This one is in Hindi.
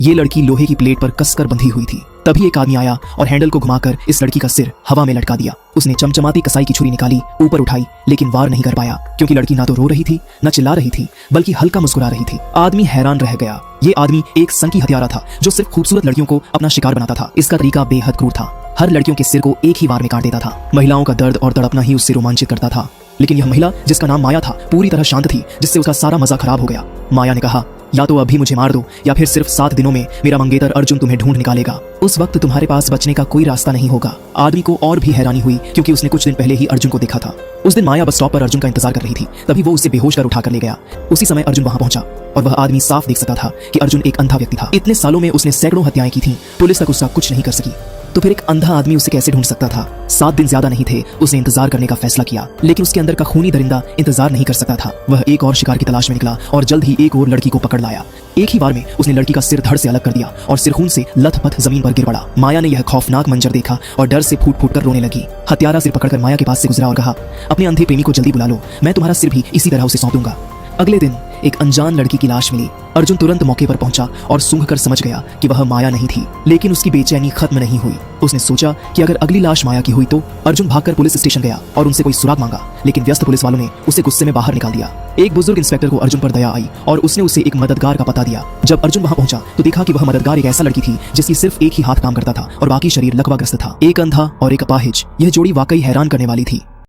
ये लड़की लोहे की प्लेट पर कसकर बंधी हुई थी। तभी एक आदमी आया और हैंडल को घुमाकर इस लड़की का सिर हवा में लटका दिया। उसने चमचमाती कसाई की छुरी निकाली, ऊपर उठाई, लेकिन वार नहीं कर पाया क्योंकि लड़की ना तो रो रही थी, न चिल्ला रही थी, बल्कि हल्का मुस्कुरा रही थी। आदमी हैरान रह गया। ये आदमी एक संकी हत्यारा था जो सिर्फ खूबसूरत लड़कियों को अपना शिकार बनाता था। इसका तरीका बेहद क्रूर था। हर लड़कियों के सिर को एक ही वार में काट देता था। महिलाओं का दर्द और तड़पना ही उससे रोमांचित करता था। लेकिन यह महिला, जिसका नाम माया था, पूरी तरह शांत थी, जिससे उसका सारा मजा खराब हो गया। माया ने कहा, या तो अभी मुझे मार दो या फिर सिर्फ 7 दिनों में मेरा मंगेतर अर्जुन तुम्हें ढूंढ निकालेगा। उस वक्त तुम्हारे पास बचने का कोई रास्ता नहीं होगा। आदमी को और भी हैरानी हुई क्योंकि उसने कुछ दिन पहले ही अर्जुन को देखा था। उस दिन माया बस स्टॉप पर अर्जुन का इंतजार कर रही थी। तभी वो उसे बेहोश कर उठा कर ले गया। उसी समय अर्जुन वहां पहुंचा और वह आदमी साफ देख सकता था कि अर्जुन एक अंधा व्यक्ति था। इतने सालों में उसने सैकड़ों हत्याएं की थी, पुलिस तक उसका कुछ नहीं कर सकी। तो फिर एक अंधा आदमी उसे कैसे ढूंढ सकता था? 7 दिन ज्यादा नहीं थे। उसने इंतजार करने का फैसला किया, लेकिन उसके अंदर का खूनी दरिंदा इंतजार नहीं कर सकता था। वह एक और शिकार की तलाश में निकला और जल्द ही एक और लड़की को पकड़ लाया। एक ही बार में उसने लड़की का सिर धड़ से अलग कर दिया और सिर खून से लथपथ जमीन पर गिर पड़ा। माया ने यह खौफनाक मंजर देखा और डर से फूट फूट कर रोने लगी। हत्यारा सिर पकड़कर माया के पास से गुजरा और कहा, अपने अंधे प्रेमी को जल्दी बुला लो, मैं तुम्हारा सिर भी इसी तरह उसे सौंप दूंगा। अगले दिन एक अनजान लड़की की लाश मिली। अर्जुन तुरंत मौके पर पहुंचा और सूंघकर समझ गया कि वह माया नहीं थी। लेकिन उसकी बेचैनी खत्म नहीं हुई। उसने सोचा कि अगर अगली लाश माया की हुई तो। अर्जुन भागकर पुलिस स्टेशन गया और उनसे कोई सुराग मांगा, लेकिन व्यस्त पुलिस वालों ने उसे गुस्से में बाहर निकाल दिया। एक बुजुर्ग इंस्पेक्टर को अर्जुन पर दया आई और उसने उसे एक मददगार का पता दिया। जब अर्जुन वहां पहुंचा तो देखा कि वह मददगार एक ऐसा लड़की थी जिसकी सिर्फ एक ही हाथ काम करता था और बाकी शरीर लकवाग्रस्त था। एक अंधा और एक अपाहिज, यह जोड़ी वाकई हैरान करने वाली थी।